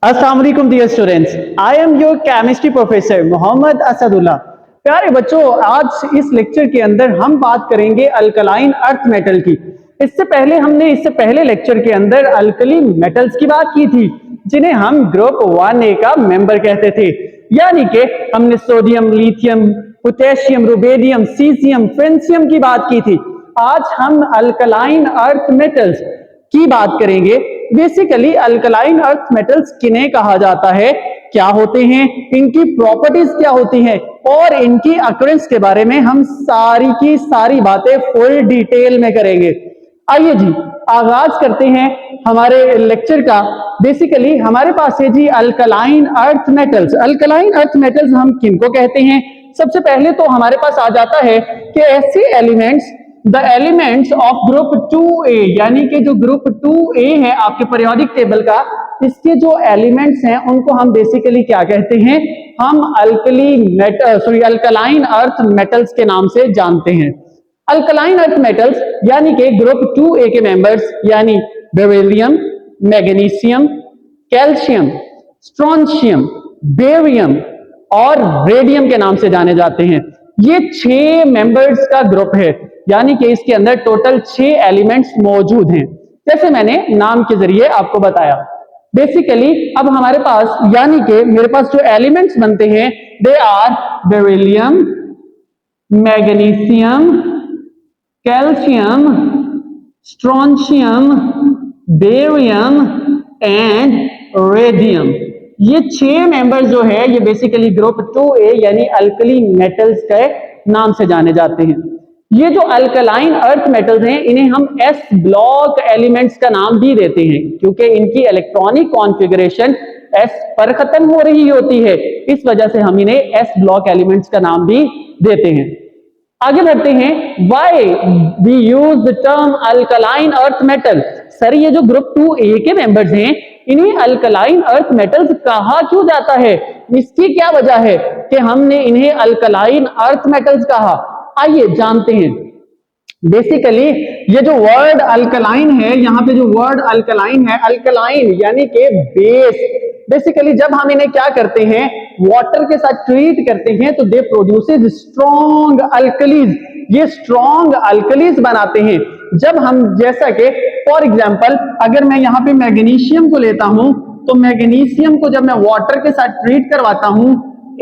अस्सलाम वालेकुम dear students, I am your chemistry professor Mohammad Asadullah. प्यारे बच्चों, आज इस लेक्चर के अंदर हम बात करेंगे अल्कलाइन अर्थ मेटल की। इससे पहले लेक्चर के अंदर अल्कली मेटल्स की बात की थी, जिन्हें हम ग्रुप 1A का मेंबर कहते थे। यानी कि हमने sodium, lithium, potassium, rubidium, caesium, francium की बात की थी। आज हम अल्कलाइन अर्थ मेटल्स की बात करेंगे। बेसिकली अल्कलाइन अर्थ मेटल्स किन्हें कहा जाता है, क्या होते हैं, इनकी प्रॉपर्टीज क्या होती हैं और इनकी अकरेंस के बारे में हम सारी की सारी बातें फुल डिटेल में करेंगे। आइए जी, आगाज करते हैं हमारे लेक्चर का। बेसिकली हमारे पास है जी alkaline earth metals. Alkaline earth metals हम किनको कहते हैं? सबसे पहले तो हमारे पास आ जाता है कि ऐसे elements, the elements of group 2A, यानी कि जो ग्रुप 2A है आपके पीरियोडिक टेबल का, इसके जो एलिमेंट्स हैं उनको हम बेसिकली क्या कहते हैं? हम अल्कलाइन अर्थ मेटल्स के नाम से जानते हैं। अल्कलाइन अर्थ मेटल्स यानी कि ग्रुप 2A के मेंबर्स यानी beryllium, magnesium, calcium, strontium, barium और रेडियम के नाम से जाने जाते हैं। ये 6 मेंबर्स का ग्रुप है, यानी कि इसके अंदर टोटल 6 एलिमेंट्स मौजूद हैं, जैसे मैंने नाम के जरिए आपको बताया। बेसिकली अब हमारे पास, यानी कि मेरे पास जो एलिमेंट्स बनते हैं, they are beryllium, magnesium, calcium, strontium, barium and radium. ये 6 मेंबर्स जो है ये बेसिकली ग्रुप 2A यानी अल्कली मेटल्स के नाम से जाने जाते हैं। ये जो अल्कलाइन अर्थ मेटल्स हैं इन्हें हम एस ब्लॉक एलिमेंट्स का नाम भी देते हैं, क्योंकि इनकी इलेक्ट्रॉनिक कॉन्फ़िगरेशन एस पर खत्म हो रही होती है, इस वजह से हम इन्हें एस ब्लॉक एलिमेंट्स का नाम भी देते हैं। आगे बढ़ते हैं। Why we use the term alkaline earth metal. Sir, ये जो ग्रुप 2A के मेंबर्स हैं इन्हें अल्कलाइन अर्थ मेटल्स कहा क्यों जाता है? इसकी क्या वजह है कि हमने इन्हें अल्कलाइन अर्थ मेटल्स कहा? आइए जानते हैं। बेसिकली ये जो वर्ड अल्कलाइन है, यहाँ पे जो वर्ड अल्कलाइन है, अल्कलाइन यानी कि बेस। बेसिकली जब हम इन्हें क्या करते हैं, वाटर के साथ ट्रीट करते हैं तो दे प्रोड्यूसेस स्ट्रॉन्ग अल्कलीज। ये स्ट्रॉन्ग अल्कलीज बनाते हैं। जब हम, जैसा कि फॉर एग्जांपल अगर मैं यहाँ पे मैग्नीशियम को लेता हूं, तो मैग्नीशियम को जब मैं वाटर के साथ ट्रीट करवाता हूं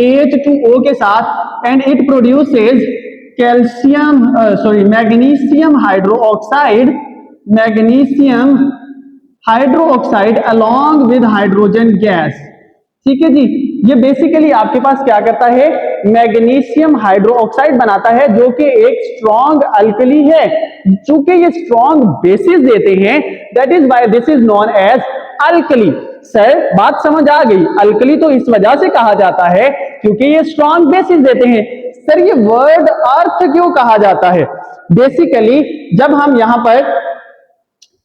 H2O के साथ, and it produces magnesium hydroxide along with hydrogen gas. ठीक है जी, ये बेसिकली आपके पास क्या करता है, मैग्नीशियम हाइड्रोक्साइड बनाता है, जो कि एक स्ट्रॉन्ग अल्कली है। चूंकि ये स्ट्रॉन्ग बेसिस देते हैं, that is why this is known as alkali. Sir, बात समझ आ गई। अल्कली तो इस वजह से कहा जाता है क्योंकि ये स्ट्रॉन्ग बेसिस देते हैं। सर, ये वर्ड अर्थ क्यों कहा जाता है? बेसिकली जब हम यहां पर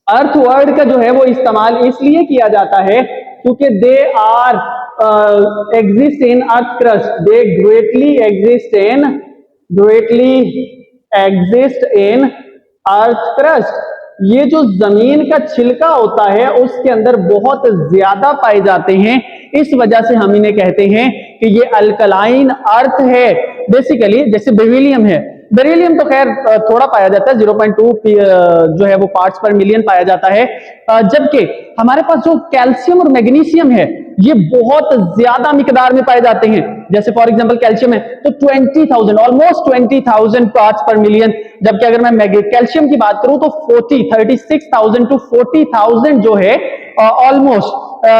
अर्थ वर्ड का जो है वो इस्तेमाल इसलिए किया जाता है क्योंकि they are exist in earth crust, they greatly exist in earth crust. ये जो जमीन का छिलका होता है उसके अंदर बहुत ज्यादा पाए जाते हैं, इस वजह से हम इन्हें कहते हैं कि ये अल्कलाइन अर्थ है। बेसिकली जैसे बेरिलियम है, बेरिलियम तो खैर थोड़ा पाया जाता है, 0.2 जो है वो पार्ट्स पर मिलियन पाया जाता है, जबकि हमारे पास जो कैल्शियम और मैग्नीशियम है ये बहुत ज्यादा मिकदार में पाए जाते हैं। जैसे फॉर एग्जांपल कैल्शियम है तो 20,000, ऑलमोस्ट 20,000 पार्ट्स पर मिलियन, जबकि अगर मैं कैल्शियम की बात करूं तो 36,000 टू 40,000 जो है ऑलमोस्ट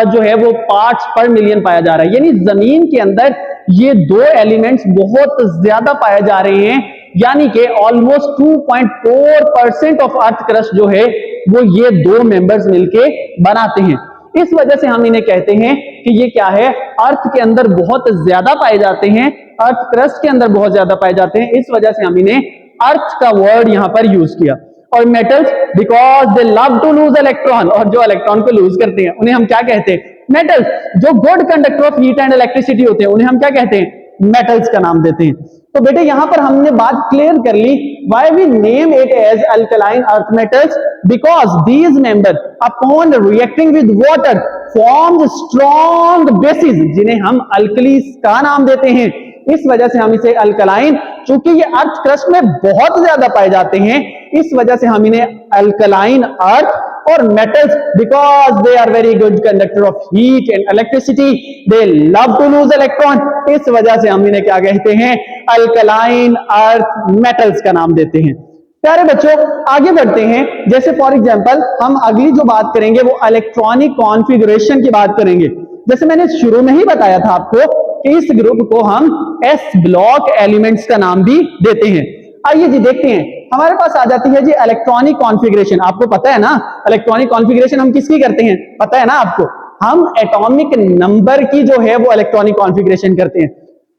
जो है वो पार्ट्स पर मिलियन पाया जा रहा है। यानी जमीन के अंदर ये 2 एलिमेंट्स बहुत ज्यादा पाए जा रहे हैं, यानी कि ऑलमोस्ट 2.4% ऑफ अर्थ क्रस्ट जो है वो ये 2 मेंबर्स मिलके बनाते हैं। इस वजह से हम इन्हें कहते हैं कि ये क्या है, अर्थ के अंदर बहुत ज्यादा पाए जाते हैं, अर्थ क्रस्ट के अंदर बहुत ज्यादा पाए जाते हैं, इस वजह से हम इन्हें अर्थ का वर्ड यहां पर यूज किया। और metals because they love to lose electron, और जो इलेक्ट्रॉन को लूज करते हैं उन्हें हम क्या कहते हैं, मेटल्स। जो good conductor of heat and electricity होते हैं उन्हें हम क्या कहते हैं, मेटल्स का नाम देते हैं। तो बेटे यहां पर हमने बात क्लियर कर ली, why we name it as alkaline earth metals, because these member upon reacting with water formed strong bases, जिन्हें हम अल्कलीज का नाम देते हैं। इस वजह से हम इसे अल्कलाइन, चूंकि ये अर्थ क्रस्ट में बहुत ज्यादा पाए जाते हैं, इस वजह से हम इन्हें अल्कलाइन अर्थ और metals, because they are very good conductor of heat and electricity, they love to lose electron, इस वजह से हम इन्हें क्या कहते हैं, अल्कलाइन अर्थ मेटल्स का नाम देते हैं। प्यारे बच्चों आगे बढ़ते हैं, जैसे फॉर एग्जांपल हम अगली जो बात करेंगे वो इलेक्ट्रॉनिक कॉन्फ़िगरेशन की बात करेंगे। जैसे मैंने शुरू में ही बताया था आपको कि इस ग्रुप को हम एस ब्लॉक एलिमेंट्स का नाम भी देते हैं। आइए जी देखते हैं, हमारे पास आ जाती है जी इलेक्ट्रॉनिक कॉन्फ़िगरेशन। आपको पता है ना इलेक्ट्रॉनिक कॉन्फ़िगरेशन हम किसकी करते हैं, पता है ना आपको, हम एटॉमिक नंबर की जो है वो इलेक्ट्रॉनिक कॉन्फ़िगरेशन करते हैं।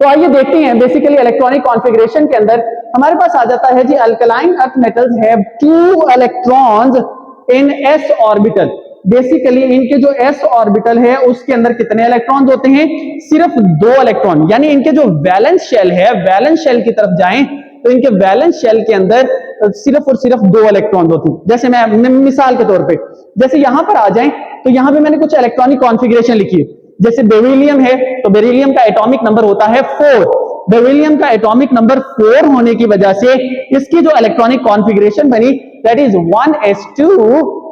तो आइए देखते हैं, बेसिकली इलेक्ट्रॉनिक कॉन्फ़िगरेशन के अंदर हमारे पास आ जाता है जी alkaline earth metals have 2 electrons in s orbital. Basically इनके जो s ऑर्बिटल है उसके अंदर कितने इलेक्ट्रॉन्स होते हैं, सिर्फ 2 इलेक्ट्रॉन, यानी इनके जो वैलेंस शेल है, वैलेंस शेल की तरफ जाएं तो इनके वैलेंस शेल के अंदर सिर्फ और सिर्फ 2 इलेक्ट्रॉन होते हैं। जैसे मैं मिसाल के तौर पे जैसे यहां पर आ जाएं तो यहां पे मैंने कुछ इलेक्ट्रॉनिक कॉन्फ़िगरेशन लिखी है। जैसे बेरिलियम है तो बेरिलियम का एटॉमिक नंबर होता है 4। बेरिलियम का एटॉमिक नंबर 4 होने की वजह से इसकी जो इलेक्ट्रॉनिक कॉन्फ़िगरेशन बनी that is 1s2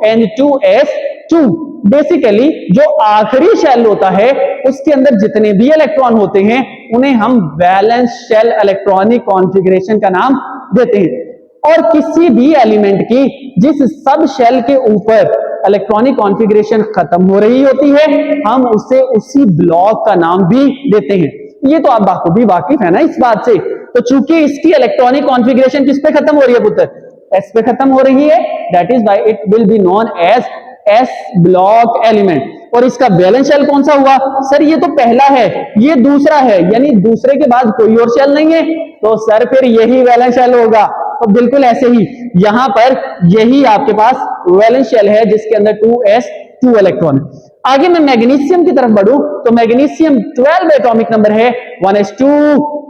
and 2s2। Basically जो आखिरी शेल होता है उसके अंदर जितने भी इलेक्ट्रॉन होते हैं उन्हें हम वैलेंस शेल इलेक्ट्रॉनिक कॉन्फ़िगरेशन का नाम देते हैं। और किसी भी एलिमेंट की जिस सब शेल के ऊपर इलेक्ट्रॉनिक कॉन्फ़िगरेशन खत्म हो रही होती है हम उसे उसी ब्लॉक का नाम भी देते हैं। ये तो आप भी वाकिफ है ना इस बात से। तो चूंकि इसकी इलेक्ट्रॉनिक कॉन्फ़िगरेशन किस पे खत्म हो रही है पुत्र, एस पे खत्म हो रही है, that is why it will be known as S block element. और इसका वैलेंस शेल कौन सा हुआ, सर ये तो पहला है, ये दूसरा है, यानी दूसरे के बाद कोई और शेल नहीं है, तो सर फिर यही वैलेंस शेल होगा। तो बिल्कुल ऐसे ही यहां पर यही आपके पास वैलेंस शेल है जिसके अंदर 2s2 इलेक्ट्रॉन। आगे मैं मैग्नीशियम की तरफ बढ़ूं तो मैग्नीशियम 12 एटॉमिक नंबर है, 1s2,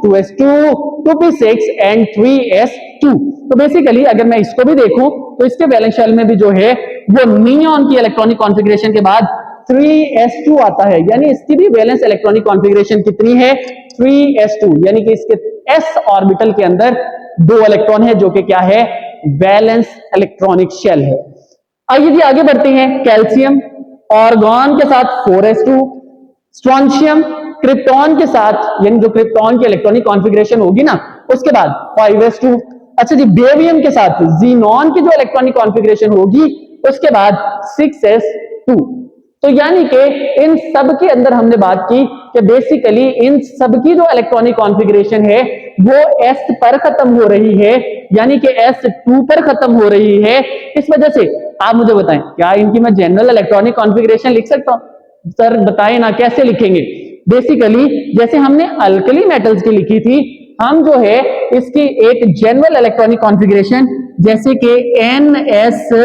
2s2, 2p6 and 3s2। तो बेसिकली अगर मैं इसको भी देखूं तो इसके वैलेंस शेल में भी जो है वो नियॉन की इलेक्ट्रॉनिक कॉन्फ़िगरेशन के बाद 3s2 आता है, यानी इसकी भी वैलेंस इलेक्ट्रॉनिक कॉन्फ़िगरेशन कितनी है, 3s2, यानी कि इसके s ऑर्बिटल के अंदर 2 इलेक्ट्रॉन है जो कि क्या है, वैलेंस इलेक्ट्रॉनिक शेल है। आइए जी आगे बढ़ते हैं, कैल्शियम ऑर्गन के साथ 4s2, स्ट्रोंशियम क्रिप्टॉन के साथ, यानी जो क्रिप्टॉन की इलेक्ट्रॉनिक कॉन्फ़िगरेशन होगी ना उसके बाद 5s2। अच्छा जी बेरियम के साथ ज़ीनॉन की जो इलेक्ट्रॉनिक कॉन्फ़िगरेशन होगी उसके बाद 6s2। तो यानी कि इन सब के अंदर हमने बात की कि बेसिकली इन सब की जो इलेक्ट्रॉनिक कॉन्फ़िगरेशन है वो s पर खत्म हो रही है, यानी कि s2 पर खत्म हो रही है। इस वजह से आप मुझे बताएं क्या इनकी मैं जनरल इलेक्ट्रॉनिक कॉन्फ़िगरेशन लिख सकता हूं, सर बताएं ना कैसे लिखेंगे। बेसिकली जैसे हमने अल्कली मेटल्स की लिखी थी, हम जो है इसकी एक जनरल इलेक्ट्रॉनिक कॉन्फ़िगरेशन जैसे कि ns2,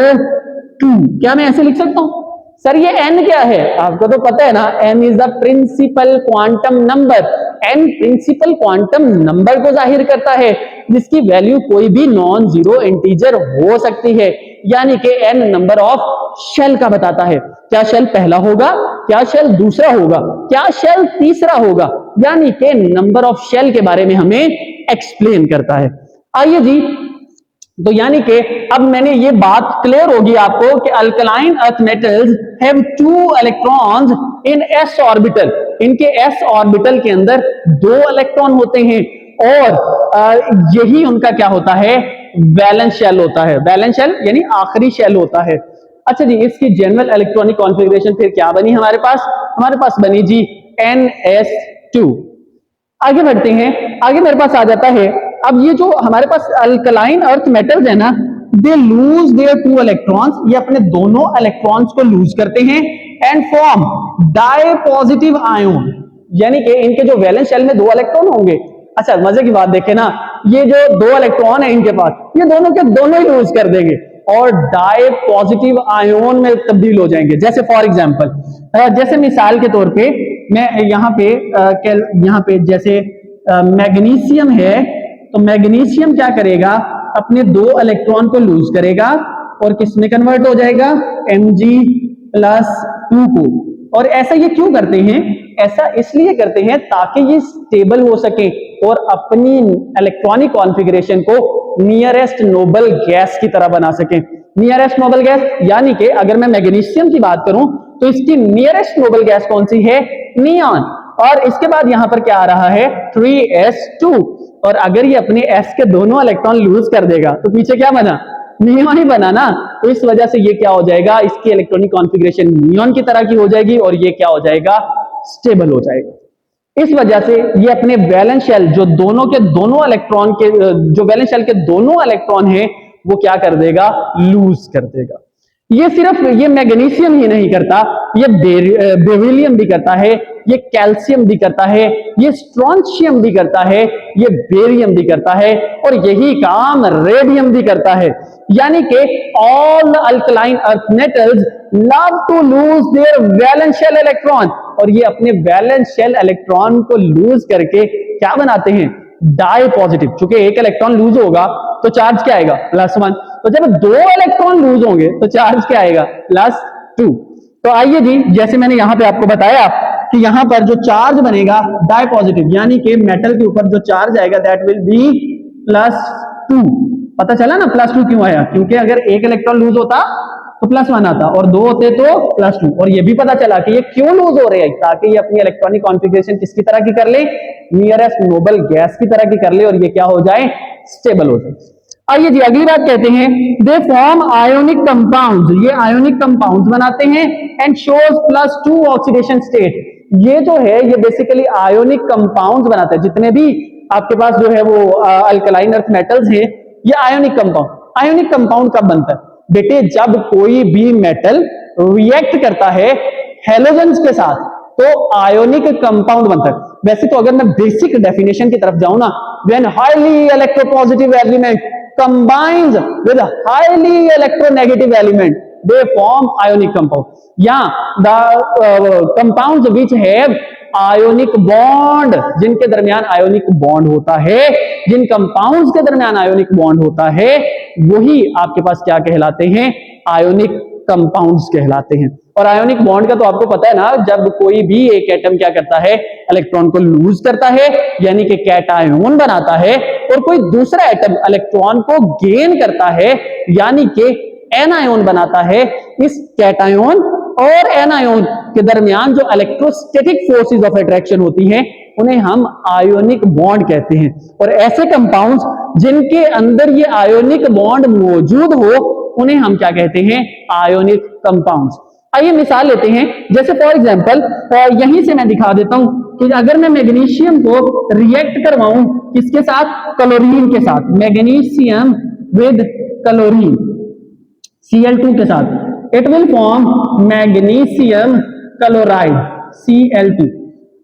क्या मैं ऐसे लिख सकता हूं, सर ये n क्या है, आपको तो पता है ना, n is the principal quantum number. n principal quantum number को जाहिर करता है जिसकी वैल्यू कोई भी नॉन जीरो इंटीजर हो सकती है, यानी कि n नंबर ऑफ शेल का बताता है। क्या शेल पहला होगा, क्या शेल दूसरा होगा, क्या शेल तीसरा होगा, यानी कि नंबर ऑफ शेल के बारे में हमें एक्सप्लेन करता है। आइए जी, तो यानी कि अब मैंने ये बात क्लियर होगी आपको कि alkaline earth metals have 2 electrons in s orbital. इनके s ऑर्बिटल के अंदर 2 इलेक्ट्रॉन होते हैं और यही उनका क्या होता है, वैलेंस शेल होता है। वैलेंस शेल यानी आखिरी शेल होता है। अच्छा जी, इसकी जनरल इलेक्ट्रॉनिक कॉन्फ़िगरेशन फिर क्या बनी हमारे पास बनी जी ns2। आगे बढ़ते हैं, आगे मेरे पास आ जाता है, अब ये जो हमारे पास अल्कलाइन अर्थ मेटल्स है ना, दे लूज देयर 2 इलेक्ट्रॉन्स, ये अपने दोनों इलेक्ट्रॉन्स को लूज करते हैं and form di positive ion, यानी कि इनके जो वैलेंस शेल में 2 इलेक्ट्रॉन होंगे। अच्छा मजे की बात देखें ना, ये जो 2 इलेक्ट्रॉन है इनके पास, ये दोनों के दोनों ही लूज कर देंगे और डाई पॉजिटिव आयन में तब्दील हो जाएंगे। जैसे फॉर एग्जांपल, जैसे मिसाल के तौर पे मैं यहाँ पे जैसे मैग्नीशियम है, तो मैग्नीशियम क्या करेगा, अपने 2 इलेक्ट्रॉन को लूज करेगा और किस में कन्वर्ट हो जाएगा, Mg+2 को। और ऐसा ये क्यों करते हैं, ऐसा इसलिए करते हैं ताकि ये स्टेबल हो सके और अपनी इलेक्ट्रॉनिक कॉन्फ़िगरेशन को नियरेस्ट नोबल गैस की तरह बना सके। नियरेस्ट नोबल गैस यानी कि अगर मैं मैग्नीशियम की बात करूं तो इसकी नियरेस्ट नोबल गैस कौन सी है, नियॉन। और इसके बाद यहां पर क्या आ रहा है, 3s2। और अगर ये अपने s के दोनों इलेक्ट्रॉन लूज कर देगा तो पीछे क्या बना, नियॉन ही बना ना। तो इस वजह से ये क्या हो जाएगा, इसकी इलेक्ट्रॉनिक कॉन्फ़िगरेशन नियॉन की तरह की हो जाएगी और ये क्या हो जाएगा, स्टेबल हो जाएगा। इस वजह से ये अपने वैलेंस शेल जो दोनों के दोनों इलेक्ट्रॉन के जो वैलेंस शेल के दोनों इलेक्ट्रॉन हैं वो क्या कर देगा, लूज कर देगा। ये सिर्फ ये मैग्नीशियम ही नहीं करता, ये बेरिलियम भी करता है, ये कैल्शियम भी करता है, ये स्ट्रोंशियम भी करता है, ये बेरियम भी करता है और यही काम रेडियम भी करता है। यानी कि all the alkaline earth metals love to lose their valence shell electron, और ये अपने वैलेंस शेल इलेक्ट्रॉन को लूज करके क्या बनाते हैं, डाई पॉजिटिव। चूंकि एक इलेक्ट्रॉन लूज होगा तो चार्ज क्या आएगा, +1। तो जब 2 इलेक्ट्रॉन लूज होंगे तो चार्ज क्या आएगा, +2। तो आइए जी, जैसे मैंने यहां पे आपको बताया कि यहां पर जो चार्ज बनेगा डाई पॉजिटिव, यानी कि मेटल के ऊपर जो चार्ज आएगा दैट विल बी +2। पता चला ना +2 क्यों आया, क्योंकि अगर एक इलेक्ट्रॉन लूज होता तो +1 आता और 2 होते तो +2। और ये भी पता चला कि ये क्यों लूज हो रहे हैं, ताकि ये अपनी इलेक्ट्रॉनिक कॉन्फ़िगरेशन किसकी तरह की कर ले, नियरेस्ट नोबल गैस की तरह की कर ले और ये क्या हो जाए, स्टेबल हो जाए। आइए जी अगली बात कहते हैं, दे फॉर्म आयोनिक कंपाउंड्स, ये आयोनिक कंपाउंड्स बनाते हैं एंड शोज +2 ऑक्सीडेशन स्टेट। ये जो है ये बेसिकली आयोनिक कंपाउंड्स बनाता है। जितने भी आपके पास जो है वो अल्कलाइन अर्थ मेटल्स हैं ये आयोनिक कंपाउंड। आयोनिक कंपाउंड कब बनता है बेटे, जब कोई भी मेटल रिएक्ट करता है हैलोजेंस के साथ तो आयोनिक कंपाउंड बनता है। वैसे तो अगर मैं बेसिक डेफिनेशन की तरफ जाऊं ना, when highly electropositive element combines with a highly electronegative element they form ionic compound। या the compounds which have ionic bond, जिनके दरमियान आयोनिक बॉन्ड होता है, जिन कंपाउंड्स के दरमियान आयोनिक बॉन्ड होता है वही आपके पास क्या कहलाते हैं, आयोनिक कंपाउंड्स कहलाते हैं। और आयोनिक बॉन्ड का तो आपको पता है ना, जब कोई भी एक एटम क्या करता है, इलेक्ट्रॉन को लूज करता है यानी कि कैटायन बनाता है, और कोई दूसरा एटम इलेक्ट्रॉन को गेन करता है यानी कि एनायन बनाता है। इस कैटायन और एनायन के दरमियान जो इलेक्ट्रोस्टैटिक फोर्सेस ऑफ अट्रैक्शन होती हैं उन्हें हम आयोनिक बॉन्ड कहते हैं। और ऐसे कंपाउंड्स जिनके अंदर ये आयोनिक बॉन्ड मौजूद हो उन्हें हम क्या कहते हैं, आयोनिक कंपाउंड्स। आइए मिसाल लेते हैं, जैसे फॉर एग्जांपल यहीं से मैं दिखा देता हूं कि अगर मैं मैग्नीशियम को रिएक्ट करवाऊं किसके साथ, क्लोरीन के साथ, मैग्नीशियम विद क्लोरीन Cl2 के साथ, it will form magnesium chloride Cl2।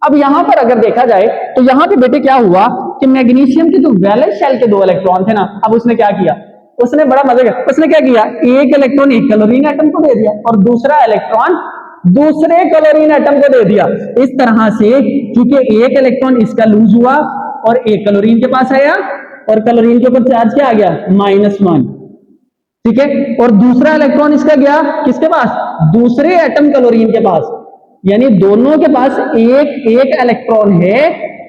अब यहां पर अगर देखा जाए तो यहां पे बेटे क्या हुआ कि मैग्नीशियम के जो वैलेंस शेल के 2 इलेक्ट्रॉन थे ना, अब उसने क्या किया, उसने बड़ा मजे का, उसने क्या किया, एक इलेक्ट्रॉन एक क्लोरीन एटम को दे दिया और दूसरा इलेक्ट्रॉन दूसरे क्लोरीन एटम को दे दिया। इस तरह से क्योंकि एक इलेक्ट्रॉन इसका लूज हुआ और एक क्लोरीन के पास आया और क्लोरीन के ऊपर चार्ज क्या आ गया, -1, ठीक है, और दूसरा इलेक्ट्रॉन इसका गया किसके पास, दूसरे एटम क्लोरीन के पास, यानी दोनों के पास एक एक इलेक्ट्रॉन है,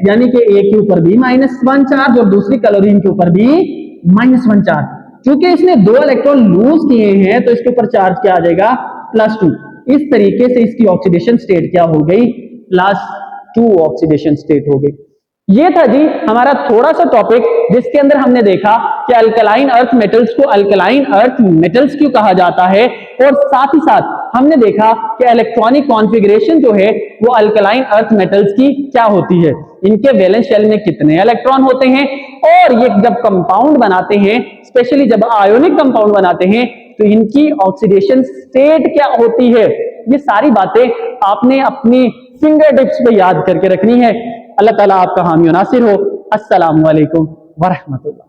यानी कि एक के ऊपर भी -1 चार्ज और दूसरी क्लोरीन के ऊपर भी -1 चार्ज। क्योंकि इसने 2 इलेक्ट्रॉन लूज किए हैं तो इसके ऊपर चार्ज क्या आ जाएगा, +2। इस तरीके से इसकी ऑक्सीडेशन स्टेट क्या हो गई, +2 ऑक्सीडेशन स्टेट हो गई। ये था जी हमारा थोड़ा सा टॉपिक जिसके अंदर हमने देखा कि अल्कलाइन अर्थ मेटल्स को अल्कलाइन अर्थ मेटल्स क्यों कहा जाता है, और साथ ही साथ हमने देखा कि इलेक्ट्रॉनिक कॉन्फ़िगरेशन जो है वो अल्कलाइन अर्थ मेटल्स की क्या होती है, इनके वैलेंस शेल में कितने इलेक्ट्रॉन होते हैं, और ये जब कंपाउंड बनाते हैं, स्पेशली जब आयोनिक कंपाउंड बनाते हैं तो इनकी ऑक्सीडेशन स्टेट क्या होती है। ये सारी बातें आपने अपनी फिंगर टिप्स पे याद करके रखनी है। अल्लाह ताला आपका हामी और नासिर हो। अस्सलामु अलैकुम व रहमतुल्लाह।